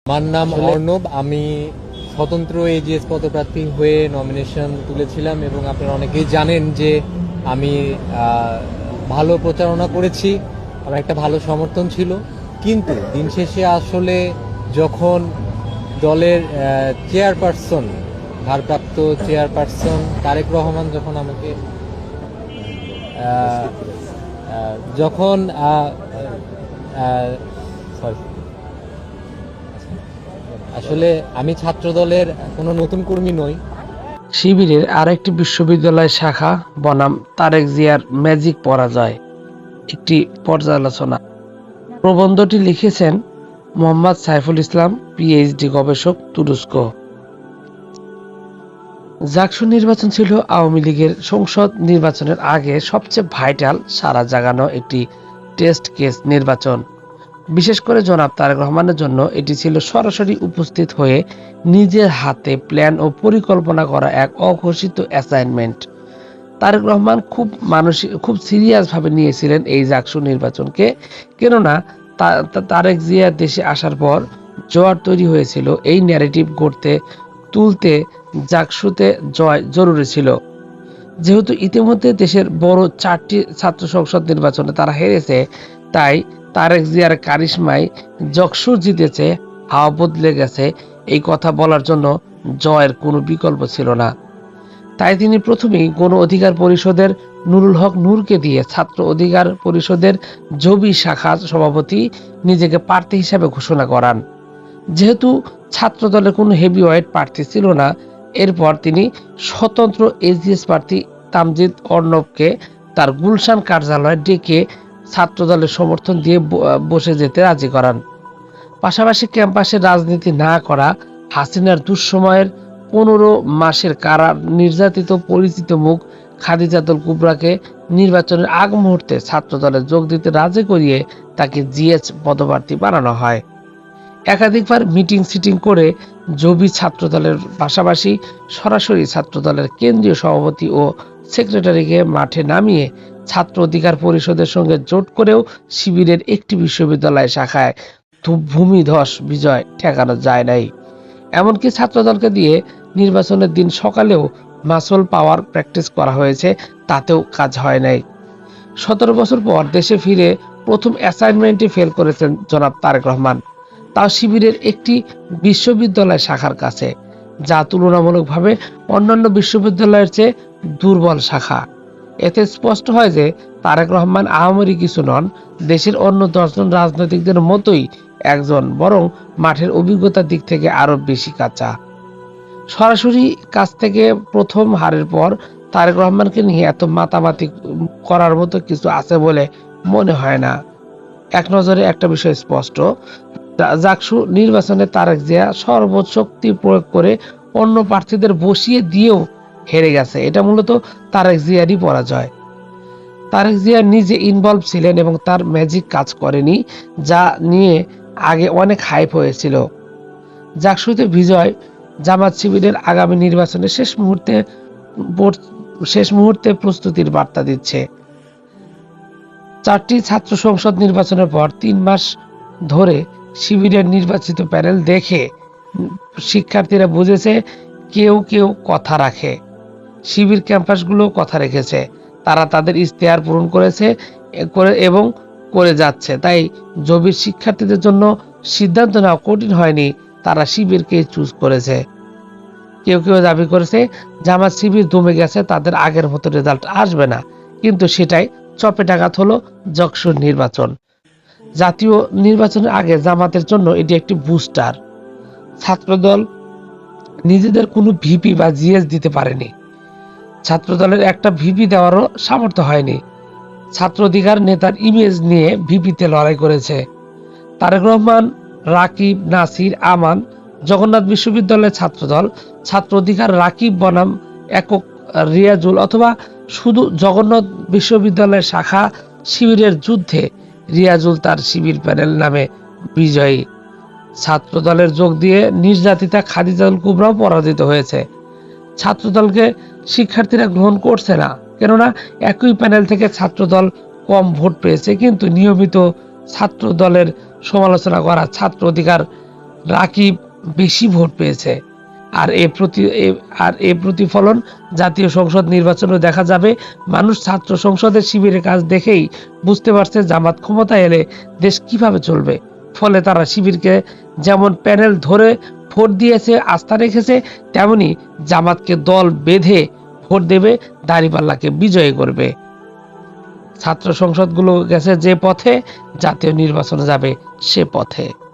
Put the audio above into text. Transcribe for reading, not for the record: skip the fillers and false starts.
আমার নাম অর্ণব। আমি স্বতন্ত্র এজিএস পদপ্রার্থী হয়ে নমিনেশন তুলেছিলাম এবং আপনারা অনেকেই জানেন যে আমি ভালো প্রচারণা করেছি, আমার একটা ভালো সমর্থন ছিল। কিন্তু দিন শেষে আসলে যখন দলের চেয়ারপারসন, ভারপ্রাপ্ত চেয়ারপারসন তারেক রহমান যখন আমাকে যখন সরি, আসলে আমি ছাত্র দলের কোনো নতুন কর্মী নই। শিবিরের আরেকটি বিশ্ববিদ্যালয় শাখা বনাম তারেক জিয়ার ম্যাজিক পরাজয়, একটি পর্যালোচনা। প্রবন্ধটি লিখেছেন মোহাম্মদ সাইফুল ইসলাম, পিএইচডি গবেষক, তুরস্ক। জাকসু নির্বাচন ছিল আওয়ামী লীগের সংসদ নির্বাচনের আগে সবচেয়ে ভাইটাল, সারা জাগানো একটি টেস্ট কেস নির্বাচন। বিশেষ করে জনাব তারেক রহমানের জন্য এটি ছিল সরাসরি উপস্থিত হয়ে নিজের হাতে প্ল্যান ও পরিকল্পনা করা এক অঘোষিত অ্যাসাইনমেন্ট। তারেক রহমান খুব সিরিয়াসভাবে নিয়েছিলেন এই জাকসু নির্বাচনকে, কেননা তারেক জিয়া দেশে আসার পর জোয়ার তৈরি হয়েছিল এই ন্যারেটিভ গড়তে তুলতে জাকসুতে জয় জরুরি ছিল। যেহেতু ইতিমধ্যে দেশের বড় 4টি ছাত্র সংসদ নির্বাচনে তারা হেরেছে, তাই তারেক জিয়ার কারিশমায় জাকসু জিতেছে, হাওয়া বদলে গেছে, এই কথা বলার জন্য জয়ের কোনো বিকল্প ছিল না। তাই তিনি প্রথমেই গণ অধিকার পরিষদের নুরুল হক নূরকে দিয়ে ছাত্র অধিকার পরিষদের জবি শাখার সভাপতি নিজেকে প্রার্থী হিসাবে ঘোষণা করান। যেহেতু ছাত্র দলের কোনো হেভিওয়েট প্রার্থী ছিল না, এরপর তিনি স্বতন্ত্র এজিএস প্রার্থী তামজিদ অর্ণবকে তার গুলশান কার্যালয়ে ডেকে ছাত্র দলের সমর্থন দিয়ে বসে যেতে রাজি করান। পাশাপাশি ক্যাম্পাসে রাজনীতি না করা, হাসিনার দুঃসময়ের 15 মাসের কারা নির্যাতিত পরিচিত মুখ খাদিজাতুল কুবরাকে নির্বাচনের আগ মুহূর্তে ছাত্র দলে যোগ দিতে রাজি করিয়ে তাকে জিএচ পদপ্রার্থী বানানো হয়। একাধিকবার মিটিং সিটিং করে জবি ছাত্রদলের পাশাপাশি সরাসরি ছাত্রদলের কেন্দ্রীয় সভাপতি ও সেক্রেটারিকে মাঠে নামিয়ে ছাত্র অধিকার পরিষদের সঙ্গে জোট করেও শিবিরের একটি বিশ্ববিদ্যালয় শাখায় ভূমিধস বিজয় ঠেকানো যায় নাই। এমনকি ছাত্রদলকে দিয়ে নির্বাচনের দিন সকালেও মাসল পাওয়ার প্র্যাকটিস করা হয়েছে, তাতেও কাজ হয় নাই। 17 বছর পর দেশে ফিরে প্রথম অ্যাসাইনমেন্টে ফেল করেছেন জনাব তারেক রহমান, তাও শিবিরের একটি বিশ্ববিদ্যালয় শাখার কাছে, যা তুলনামূলকভাবে অন্যান্য বিশ্ববিদ্যালয়ের চেয়ে দুর্বল শাখা। এতে স্পষ্ট হয় যে তারেক রহমান আহামরি কিছু নন, দেশের অন্য 10 জন রাজনৈতিকদের মতোই একজন, বরং মাঠের অভিজ্ঞতার দিক থেকে আরো বেশি কাঁচা। সরাসরি কাছ থেকে প্রথম হারের পর তারেক রহমানকে নিয়ে এত মাতামাতি করার মতো কিছু আছে বলে মনে হয় না। এক নজরে একটা বিষয় স্পষ্ট, জাকসু নির্বাচনে তারেক জিয়া সর্বশক্তি প্রয়োগ করে অন্য প্রার্থীদের বসিয়ে দিয়েও হেরে গেছে। এটা মূলত তারেক জিয়ারই পরাজয়। তারেক জিয়া নিজে ইনভলভ ছিলেন এবং তার ম্যাজিক কাজ করেনি, যা নিয়ে আগে অনেক হাইপ হয়েছিল। জাকসুতে বিজয় জামাত শিবিরের আগামী নির্বাচনে শেষ মুহূর্তে প্রস্তুতির বার্তা দিচ্ছে। 4টি ছাত্র সংসদ নির্বাচনের পর 3 মাস ধরে শিবিরের নির্বাচিত প্যানেল দেখে শিক্ষার্থীরা বুঝেছে কেউ কেউ কথা রাখে। শিবির ক্যাম্পাসগুলো কথা রেখেছে, তারা তাদের ইশতেহার পূরণ করেছে এবং করে যাচ্ছে। তাই জবির শিক্ষার্থীদের জন্য সিদ্ধান্ত নেওয়া কঠিন হয়নি, তারা শিবিরকে চুজ করেছে। কেউ কেউ দাবি করেছে জামাত শিবির দমে গেছে, তাদের আগের মতো রেজাল্ট আসবে না, কিন্তু সেটাই চপেটাঘাত হলো জাকসুর নির্বাচন। জাতীয় নির্বাচনের আগে জামাতের জন্য এটি একটি বুস্টার। ছাত্রদল নিজেদের কোনো ভিপি বা জিএস দিতে পারেনি, ছাত্রদলের একটা ভিপি দেওয়ারও সামর্থ্য হয়নি। ছাত্র অধিকার নেতার ইমেজ নিয়ে ভিপিতে লড়াই করেছে তারেক রহমান, রাকিব, নাসির, আমান। জগন্নাথ বিশ্ববিদ্যালয়ের ছাত্রদল ছাত্র অধিকার রাকিব বনাম একক রিয়াজুল, অথবা শুধু জগন্নাথ বিশ্ববিদ্যালয়ের শাখা শিবিরের যুদ্ধে রিয়াজুল তার শিবির প্যানেল নামে বিজয়ী। ছাত্র দলের যোগ দিয়ে নির্যাতিতা খাদিজাতুল কুবরাও পরাজিত হয়েছে। ছাত্রদলকে শিক্ষার্থীরা গ্রহণ করছে না, কেননা একই প্যানেল থেকে ছাত্রদল কম ভোট পেয়েছে। কিন্তু নিয়মিত ছাত্র দলের সমালোচনা করা ছাত্র অধিকার রাকিব বেশি ভোট পেয়েছে। আর এ প্রতিফলন জাতীয় সংসদ নির্বাচনে দেখা যাবে। মানুষ ছাত্র সংসদের শিবিরের কাজ দেখেই বুঝতে পারছে জামাত ক্ষমতায় এলে দেশ কিভাবে চলবে। ফলে তারা শিবিরকে যেমন প্যানেল ধরে ভোট দিয়েছে, আস্থা রেখেছে, তেমনি জামাতকে দল বেঁধে ভোট দেবে, দাঁড়িপাল্লাকে বিজয়ী করবে। ছাত্র সংসদগুলো গেছে যে পথে, জাতীয় নির্বাচনে যাবে সে পথে।